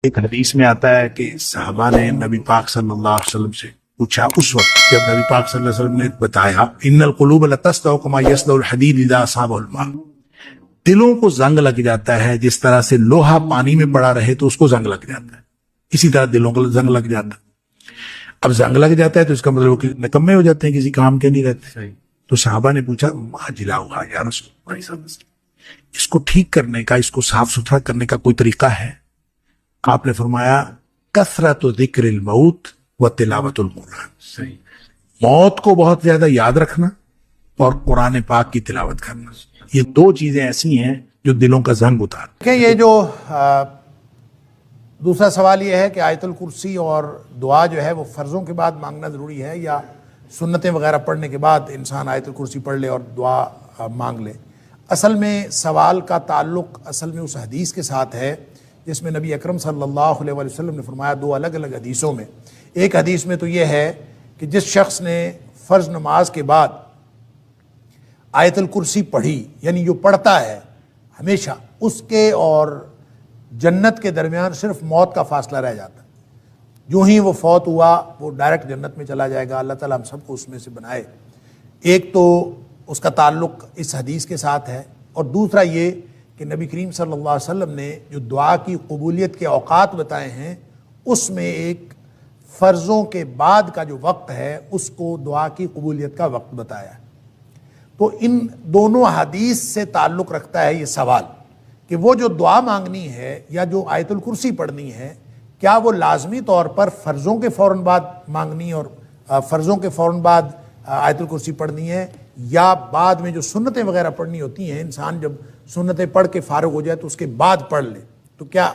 ایک حدیث میں آتا ہے کہ صحابہ نے نبی پاک صلی اللہ علیہ وسلم سے پوچھا، اس وقت جب نبی پاک صلی اللہ علیہ وسلم نے بتایا ان القلوب لتصدع کما یصدع الحدید اذا اصابہ الماء، دلوں کو زنگ لگ جاتا ہے جس طرح سے لوہا پانی میں پڑا رہے تو اس کو زنگ لگ جاتا ہے، اسی طرح دلوں کو زنگ لگ جاتا ہے۔ اب زنگ لگ جاتا ہے تو اس کا مطلب کہ نکمے ہو جاتے ہیں، کسی کام کے نہیں رہتے۔ تو صحابہ نے پوچھا ما جلاؤہا یا رسول اللہ، اس کو ٹھیک کرنے کا، اس کو صاف ستھرا کرنے کا کوئی طریقہ ہے؟ آپ نے فرمایا کثرت ذکر الموت و تلاوت القرآن، موت کو بہت زیادہ یاد رکھنا اور قرآن پاک کی تلاوت کرنا، یہ دو چیزیں ایسی ہیں جو دلوں کا زنگ اتار۔ کہ یہ جو دوسرا سوال یہ ہے کہ آیت الکرسی اور دعا جو ہے وہ فرضوں کے بعد مانگنا ضروری ہے یا سنتیں وغیرہ پڑھنے کے بعد انسان آیت الکرسی پڑھ لے اور دعا مانگ لے؟ اصل میں سوال کا تعلق اصل میں اس حدیث کے ساتھ ہے جس میں نبی اکرم صلی اللہ علیہ وسلم نے فرمایا، دو الگ الگ حدیثوں میں۔ ایک حدیث میں تو یہ ہے کہ جس شخص نے فرض نماز کے بعد آیت الکرسی پڑھی، یعنی جو پڑھتا ہے ہمیشہ، اس کے اور جنت کے درمیان صرف موت کا فاصلہ رہ جاتا ہے۔ جو ہی وہ فوت ہوا وہ ڈائریکٹ جنت میں چلا جائے گا، اللہ تعالیٰ ہم سب کو اس میں سے بنائے۔ ایک تو اس کا تعلق اس حدیث کے ساتھ ہے، اور دوسرا یہ کہ نبی کریم صلی اللہ علیہ وسلم نے جو دعا کی قبولیت کے اوقات بتائے ہیں، اس میں ایک فرضوں کے بعد کا جو وقت ہے اس کو دعا کی قبولیت کا وقت بتایا ہے۔ تو ان دونوں حدیث سے تعلق رکھتا ہے یہ سوال کہ وہ جو دعا مانگنی ہے یا جو آیت الکرسی پڑھنی ہے، کیا وہ لازمی طور پر فرضوں کے فوراً بعد مانگنی اور فرضوں کے فوراً بعد آیت الکرسی پڑھنی ہے، یا بعد میں جو سنتیں وغیرہ پڑھنی ہوتی ہیں، انسان جب سنتیں پڑھ کے فارغ ہو جائے تو اس کے بعد پڑھ لے؟ تو کیا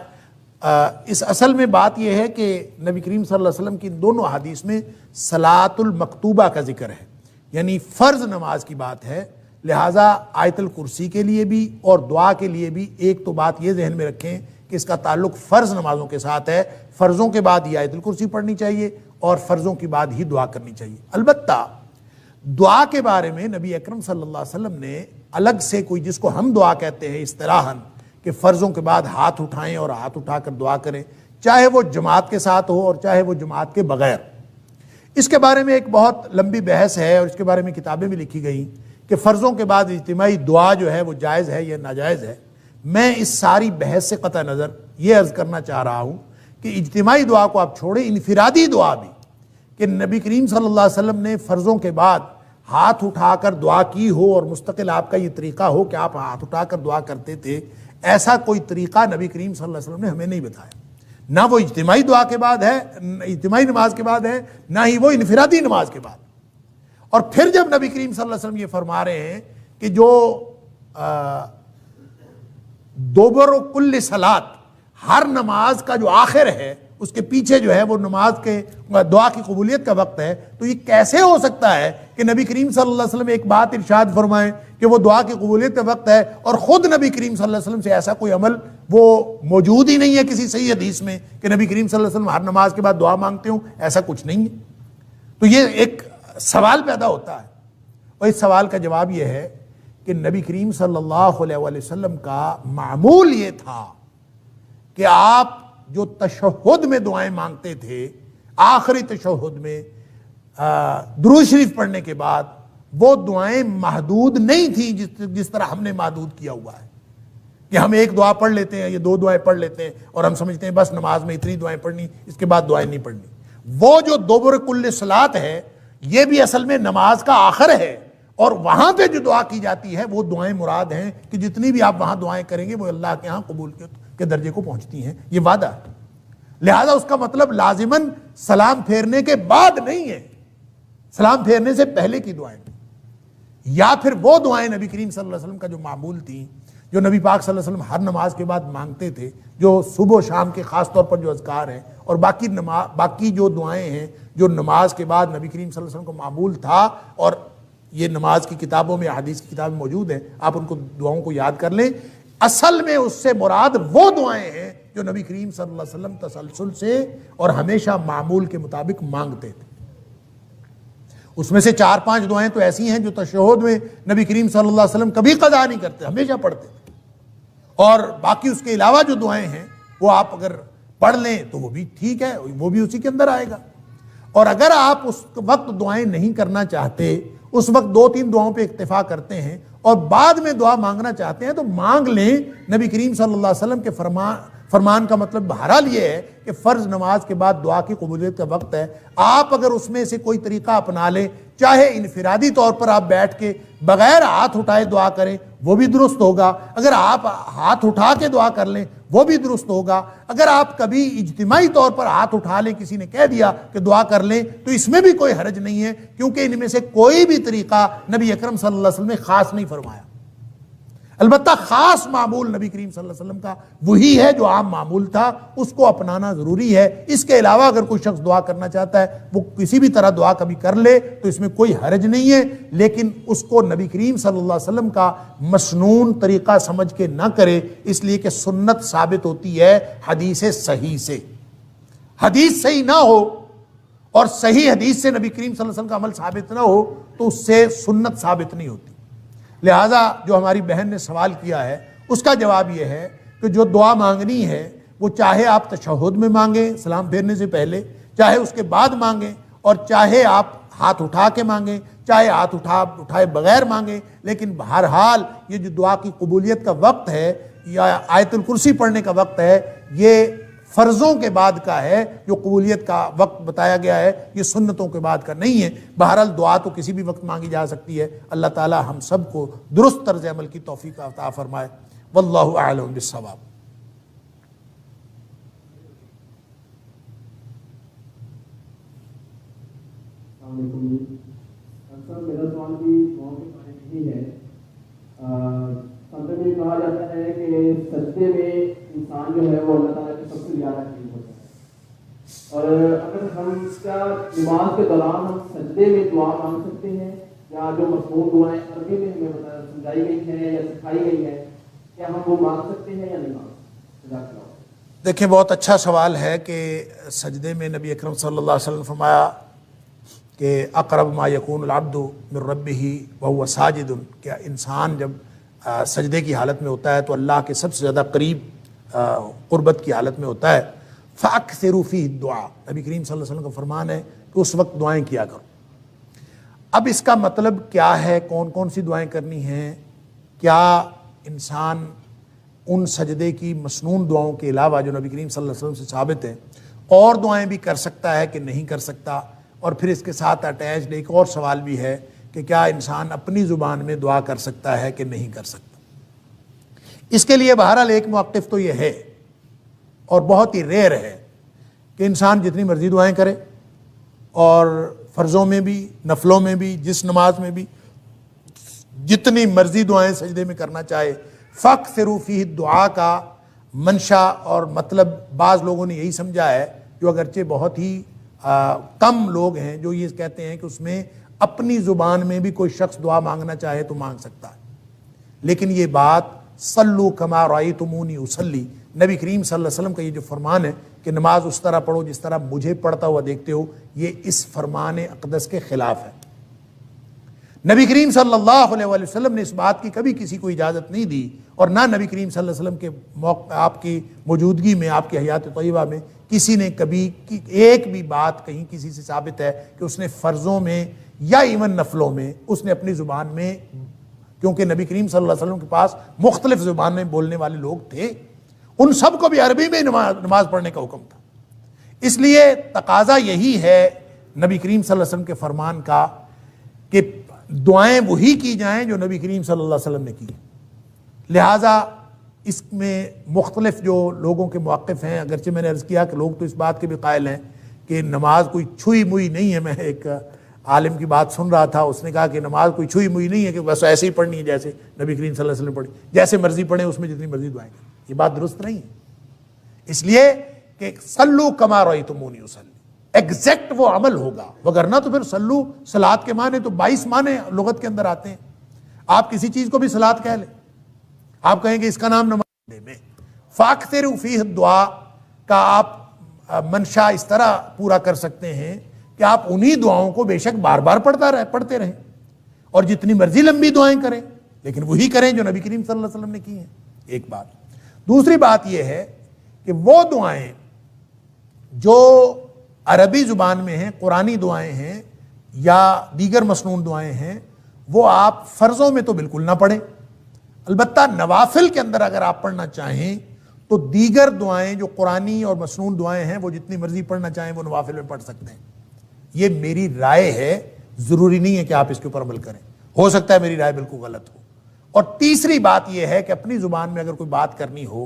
اس اصل میں بات یہ ہے کہ نبی کریم صلی اللہ علیہ وسلم کی ان دونوں حدیث میں صلاۃ المکتوبہ کا ذکر ہے، یعنی فرض نماز کی بات ہے، لہٰذا آیت الکرسی کے لیے بھی اور دعا کے لیے بھی ایک تو بات یہ ذہن میں رکھیں کہ اس کا تعلق فرض نمازوں کے ساتھ ہے، فرضوں کے بعد ہی آیت الکرسی پڑھنی چاہیے اور فرضوں کی بعد ہی دعا کرنی چاہیے۔ البتہ دعا کے بارے میں نبی اکرم صلی اللہ علیہ وسلم نے الگ سے کوئی، جس کو ہم دعا کہتے ہیں اصطلاحاً، کہ فرضوں کے بعد ہاتھ اٹھائیں اور ہاتھ اٹھا کر دعا کریں، چاہے وہ جماعت کے ساتھ ہو اور چاہے وہ جماعت کے بغیر۔ اس کے بارے میں ایک بہت لمبی بحث ہے اور اس کے بارے میں کتابیں بھی لکھی گئیں کہ فرضوں کے بعد اجتماعی دعا جو ہے وہ جائز ہے یا ناجائز ہے۔ میں اس ساری بحث سے قطع نظر یہ عرض کرنا چاہ رہا ہوں کہ اجتماعی دعا کو آپ چھوڑیں، انفرادی دعا بھی، کہ نبی کریم صلی اللہ علیہ وسلم نے فرضوں کے بعد ہاتھ اٹھا کر دعا کی ہو اور مستقل آپ کا یہ طریقہ ہو کہ آپ ہاتھ اٹھا کر دعا کرتے تھے، ایسا کوئی طریقہ نبی کریم صلی اللہ علیہ وسلم نے ہمیں نہیں بتایا۔ نہ وہ اجتماعی دعا کے بعد ہے، اجتماعی نماز کے بعد ہے، نہ ہی وہ انفرادی نماز کے بعد۔ اور پھر جب نبی کریم صلی اللہ علیہ وسلم یہ فرما رہے ہیں کہ جو دوبر کل صلات، ہر نماز کا جو آخر ہے اس کے پیچھے جو ہے وہ نماز کے دعا کی قبولیت کا وقت ہے، تو یہ کیسے ہو سکتا ہے کہ نبی کریم صلی اللہ علیہ وسلم ایک بات ارشاد فرمائیں کہ وہ دعا کی قبولیت کا وقت ہے اور خود نبی کریم صلی اللہ علیہ وسلم سے ایسا کوئی عمل وہ موجود ہی نہیں ہے کسی صحیح حدیث میں کہ نبی کریم صلی اللہ علیہ وسلم ہر نماز کے بعد دعا مانگتے ہوں، ایسا کچھ نہیں ہے۔ تو یہ ایک سوال پیدا ہوتا ہے، اور اس سوال کا جواب یہ ہے کہ نبی کریم صلی اللہ علیہ وسلم کا معمول یہ تھا کہ آپ جو تشہد میں دعائیں مانگتے تھے، آخری تشہد میں درود شریف پڑھنے کے بعد، وہ دعائیں محدود نہیں تھیں جس طرح ہم نے محدود کیا ہوا ہے کہ ہم ایک دعا پڑھ لیتے ہیں یا دو دعائیں پڑھ لیتے ہیں اور ہم سمجھتے ہیں بس نماز میں اتنی دعائیں پڑھنی، اس کے بعد دعائیں نہیں پڑھنی۔ وہ جو دوبر کل صلات ہے، یہ بھی اصل میں نماز کا آخر ہے، اور وہاں پہ جو دعا کی جاتی ہے وہ دعائیں مراد ہیں کہ جتنی بھی آپ وہاں دعائیں کریں گے وہ اللہ کے ہاں قبول کے درجے کو پہنچتی ہیں، یہ وعدہ ہے۔ لہذا اس کا مطلب لازماً سلام پھیرنے کے بعد نہیں ہے، سلام پھیرنے سے پہلے کی دعائیں، یا پھر وہ دعائیں نبی کریم صلی اللہ علیہ وسلم کا جو معمول تھیں، جو نبی پاک صلی اللہ علیہ وسلم ہر نماز کے بعد مانگتے تھے، جو صبح و شام کے خاص طور پر جو اذکار ہیں، اور باقی جو دعائیں ہیں جو نماز کے بعد نبی کریم صلی اللہ علیہ وسلم کو معمول تھا، اور یہ نماز کی کتابوں میں، حدیث کی کتابیں موجود ہیں، آپ ان کو دعاؤں کو یاد کر لیں۔ اصل میں اس سے مراد وہ دعائیں ہیں جو نبی کریم صلی اللہ علیہ وسلم تسلسل سے اور ہمیشہ معمول کے مطابق مانگتے تھے۔ اس میں سے 4-5 دعائیں تو ایسی ہیں جو تشہد میں نبی کریم صلی اللہ علیہ وسلم کبھی قضا نہیں کرتے، ہمیشہ پڑھتے تھے، اور باقی اس کے علاوہ جو دعائیں ہیں وہ آپ اگر پڑھ لیں تو وہ بھی ٹھیک ہے، وہ بھی اسی کے اندر آئے گا۔ اور اگر آپ اس وقت دعائیں نہیں کرنا چاہتے، اس وقت 2-3 دعاؤں پہ اکتفا کرتے ہیں اور بعد میں دعا مانگنا چاہتے ہیں تو مانگ لیں۔ نبی کریم صلی اللہ علیہ وسلم کے فرمان کا مطلب بہرحال یہ ہے کہ فرض نماز کے بعد دعا کی قبولیت کا وقت ہے، آپ اگر اس میں سے کوئی طریقہ اپنا لیں، چاہے انفرادی طور پر آپ بیٹھ کے بغیر ہاتھ اٹھائے دعا کریں وہ بھی درست ہوگا، اگر آپ ہاتھ اٹھا کے دعا کر لیں وہ بھی درست ہوگا، اگر آپ کبھی اجتماعی طور پر ہاتھ اٹھا لیں، کسی نے کہہ دیا کہ دعا کر لیں تو اس میں بھی کوئی حرج نہیں ہے، کیونکہ ان میں سے کوئی بھی طریقہ نبی اکرم صلی اللہ علیہ وسلم نے خاص نہیں فرمایا۔ البتہ خاص معمول نبی کریم صلی اللہ علیہ وسلم کا وہی ہے جو عام معمول تھا، اس کو اپنانا ضروری ہے۔ اس کے علاوہ اگر کوئی شخص دعا کرنا چاہتا ہے وہ کسی بھی طرح دعا کبھی کر لے تو اس میں کوئی حرج نہیں ہے، لیکن اس کو نبی کریم صلی اللہ علیہ وسلم کا مسنون طریقہ سمجھ کے نہ کرے، اس لیے کہ سنت ثابت ہوتی ہے حدیث صحیح سے۔ حدیث صحیح نہ ہو اور صحیح حدیث سے نبی کریم صلی اللہ علیہ وسلم کا عمل ثابت نہ ہو تو اس سے سنت ثابت نہیں ہوتی۔ لہٰذا جو ہماری بہن نے سوال کیا ہے اس کا جواب یہ ہے کہ جو دعا مانگنی ہے وہ چاہے آپ تشہد میں مانگیں سلام پھیرنے سے پہلے، چاہے اس کے بعد مانگیں، اور چاہے آپ ہاتھ اٹھا کے مانگیں، چاہے ہاتھ اٹھائے بغیر مانگیں، لیکن بہرحال یہ جو دعا کی قبولیت کا وقت ہے یا آیت الکرسی پڑھنے کا وقت ہے یہ فرضوں کے بعد کا ہے، جو قبولیت کا وقت بتایا گیا ہے یہ سنتوں کے بعد کا نہیں ہے۔ بہرحال دعا تو کسی بھی وقت مانگی جا سکتی ہے۔ اللہ تعالی ہم سب کو درست طرز عمل کی توفیق عطا فرمائے۔ واللہ اعلم بالصواب۔ السلام علیکم۔ سر میرا سوال بھی دعاؤں کے بارے میں ہی ہے۔ سنت میں کہا جاتا ہے کہ سجدے میں انسان جو ہے وہ اللہ تعالیٰ کے سب سے زیادہ قریب ہوتا ہے، اور اگر ہم کیا نماز کے دوران ہم سجدے میں دعا مانگ سکتے ہیں، یا جو مضمون دعائیں عربی میں ہمیں سمجھائی گئی ہیں یا سکھائی گئی ہیں کیا ہم وہ مانگ سکتے ہیں یا نہیں مانگ سکتے؟ جزاک اللہ۔ دیکھیں بہت اچھا سوال ہے کہ سجدے میں نبی اکرم صلی اللہ علیہ وسلم نے فرمایا کہ اقرب ما یکون العبد من ربہ وہو ساجد، کہ انسان جب سجدے کی حالت میں ہوتا ہے تو اللہ کے سب سے زیادہ قریب قربت کی حالت میں ہوتا ہے۔ فَأَكْثِرُوا فِيهِ الدُّعَاء، نبی کریم صلی اللہ علیہ وسلم کا فرمان ہے کہ اس وقت دعائیں کیا کرو۔ اب اس کا مطلب کیا ہے، کون کون سی دعائیں کرنی ہیں؟ کیا انسان ان سجدے کی مسنون دعاؤں کے علاوہ جو نبی کریم صلی اللہ علیہ وسلم سے ثابت ہیں اور دعائیں بھی کر سکتا ہے کہ نہیں کر سکتا؟ اور پھر اس کے ساتھ اٹیچڈ ایک اور سوال بھی ہے کہ کیا انسان اپنی زبان میں دعا کر سکتا ہے کہ نہیں کر سکتا؟ اس کے لیے بہرحال ایک موقف تو یہ ہے اور بہت ہی ریئر ہے کہ انسان جتنی مرضی دعائیں کرے، اور فرضوں میں بھی نفلوں میں بھی جس نماز میں بھی جتنی مرضی دعائیں سجدے میں کرنا چاہے۔ فَأَكْثِرُوا فِيهِ الدُّعَاء کا منشا اور مطلب بعض لوگوں نے یہی سمجھا ہے، جو اگرچہ بہت ہی کم لوگ ہیں جو یہ کہتے ہیں کہ اس میں اپنی زبان میں بھی کوئی شخص دعا مانگنا چاہے تو مانگ سکتا ہے، لیکن یہ بات صلو کما رأیتمونی اصلی، نبی کریم صلی اللہ علیہ وسلم کا یہ جو فرمان ہے کہ نماز اس طرح پڑھو جس طرح مجھے پڑھتا ہوا دیکھتے ہو، یہ اس فرمان اقدس کے خلاف ہے۔ نبی کریم صلی اللہ علیہ وآلہ وسلم نے اس بات کی کبھی کسی کو اجازت نہیں دی، اور نہ نبی کریم صلی اللہ علیہ وسلم کے آپ کی موجودگی میں، آپ کی حیات طیبہ میں کسی نے کبھی ایک بھی بات کہیں کسی سے ثابت ہے کہ اس نے فرضوں میں یا ایون نفلوں میں اس نے اپنی زبان میں، کیونکہ نبی کریم صلی اللہ علیہ وسلم کے پاس مختلف زبانیں بولنے والے لوگ تھے، ان سب کو بھی عربی میں نماز پڑھنے کا حکم تھا۔ اس لیے تقاضا یہی ہے نبی کریم صلی اللہ علیہ وسلم کے فرمان کا کہ دعائیں وہی کی جائیں جو نبی کریم صلی اللہ علیہ وسلم نے کی۔ لہٰذا اس میں مختلف جو لوگوں کے موقف ہیں، اگرچہ میں نے عرض کیا کہ لوگ تو اس بات کے بھی قائل ہیں کہ نماز کوئی چھوئی موئی نہیں ہے۔ میں ایک عالم کی بات سن رہا تھا، اس نے کہا کہ نماز کوئی چھوئی موئی نہیں ہے کہ بس ایسے ہی پڑھنی ہے جیسے نبی کریم صلی اللہ علیہ وسلم پڑھی، جیسے مرضی پڑھیں اس میں جتنی مرضی دعائیں کریں۔ یہ بات درست نہیں ہے، اس لیے کہ صلو کما رأیتمونی اصلی، ایگزیکٹ وہ عمل ہوگا، وگرنہ تو پھر صلو صلاۃ کے معنی تو 22 معنی لغت کے اندر آتے ہیں۔ آپ کسی چیز کو بھی صلاۃ کہہ لیں، آپ کہیں کہ اس کا نام نماز میں۔ فَأَكْثِرُوا فِيهِ الدُّعَاء کا آپ منشا اس طرح پورا کر سکتے ہیں کہ آپ انہی دعاؤں کو بے شک بار بار پڑھتے رہیں، اور جتنی مرضی لمبی دعائیں کریں، لیکن وہی کریں جو نبی کریم صلی اللہ علیہ وسلم نے کی ہیں۔ ایک بات۔ دوسری بات یہ ہے کہ وہ دعائیں جو عربی زبان میں ہیں، قرآنی دعائیں ہیں یا دیگر مسنون دعائیں ہیں، وہ آپ فرضوں میں تو بالکل نہ پڑھیں. البتہ نوافل کے اندر اگر آپ پڑھنا چاہیں تو دیگر دعائیں جو قرآنی اور مسنون دعائیں ہیں وہ جتنی مرضی پڑھنا چاہیں وہ نوافل میں پڑھ سکتے ہیں. یہ میری رائے ہے، ضروری نہیں ہے کہ آپ اس کے اوپر عمل کریں، ہو سکتا ہے میری رائے بالکل غلط ہو. اور تیسری بات یہ ہے کہ اپنی زبان میں اگر کوئی بات کرنی ہو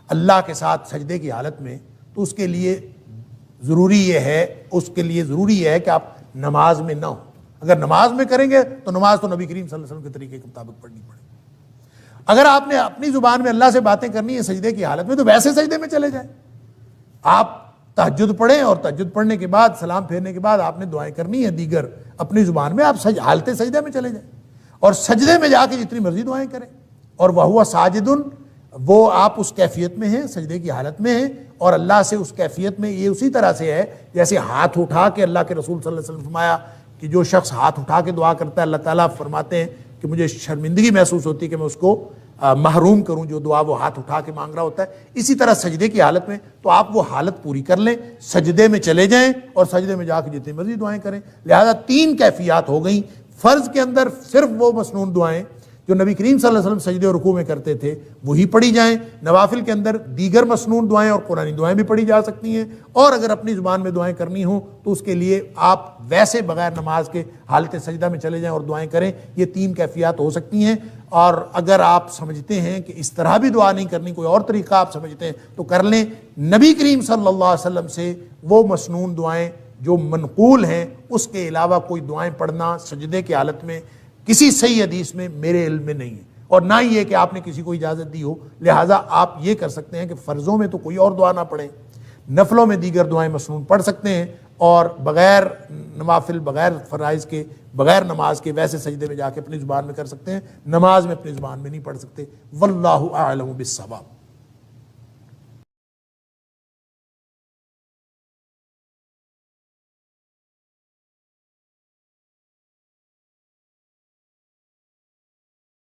اللہ کے ساتھ سجدے کی حالت میں تو اس کے لیے ضروری یہ ہے کہ آپ نماز میں نہ ہو. اگر نماز میں کریں گے تو نماز تو نبی کریم صلی اللہ علیہ وسلم کے طریقے کے مطابق پڑھنی پڑے. اگر آپ نے اپنی زبان میں اللہ سے باتیں کرنی ہے سجدے کی حالت میں تو ویسے سجدے میں چلے جائیں. آپ تہجد پڑھیں اور تہجد پڑھنے کے بعد سلام پھیرنے کے بعد آپ نے دعائیں کرنی ہے دیگر اپنی زبان میں، آپ حالت سجدے میں چلے جائیں اور سجدے میں جا کے جتنی مرضی دعائیں کریں. اور وَهُوَ ساجدٌ، وہ آپ اس کیفیت میں ہیں، سجدے کی حالت میں ہیں اور اللہ سے اس کیفیت میں یہ اسی طرح سے ہے جیسے ہاتھ اٹھا کے اللہ کے رسول صلی اللہ علیہ وسلم فرمایا کہ جو شخص ہاتھ اٹھا کے دعا کرتا ہے اللہ تعالیٰ فرماتے ہیں کہ مجھے شرمندگی محسوس ہوتی ہے کہ میں اس کو محروم کروں جو دعا وہ ہاتھ اٹھا کے مانگ رہا ہوتا ہے. اسی طرح سجدے کی حالت میں تو آپ وہ حالت پوری کر لیں، سجدے میں چلے جائیں اور سجدے میں جا کے جتنی مرضی دعائیں کریں. لہذا 3 کیفیات ہو گئیں. فرض کے اندر صرف وہ مسنون دعائیں جو نبی کریم صلی اللہ علیہ وسلم سجدے اور رکوع میں کرتے تھے وہی پڑھی جائیں. نوافل کے اندر دیگر مسنون دعائیں اور قرآنی دعائیں بھی پڑھی جا سکتی ہیں. اور اگر اپنی زبان میں دعائیں کرنی ہوں تو اس کے لیے آپ ویسے بغیر نماز کے حالت سجدہ میں چلے جائیں اور دعائیں کریں. یہ 3 کیفیات ہو سکتی ہیں. اور اگر آپ سمجھتے ہیں کہ اس طرح بھی دعا نہیں کرنی، کوئی اور طریقہ آپ سمجھتے ہیں تو کر لیں. نبی کریم صلی اللہ علیہ وسلم سے وہ مسنون دعائیں جو منقول ہیں اس کے علاوہ کوئی دعائیں پڑھنا سجدے کی حالت میں کسی صحیح حدیث میں میرے علم میں نہیں ہے، اور نہ ہی یہ کہ آپ نے کسی کو اجازت دی ہو. لہٰذا آپ یہ کر سکتے ہیں کہ فرضوں میں تو کوئی اور دعا نہ پڑھیں، نفلوں میں دیگر دعائیں مسنون پڑھ سکتے ہیں اور بغیر نوافل، بغیر فرائض کے، بغیر نماز کے ویسے سجدے میں جا کے اپنی زبان میں کر سکتے ہیں. نماز میں اپنی زبان میں نہیں پڑھ سکتے. واللہ اعلم بالصواب.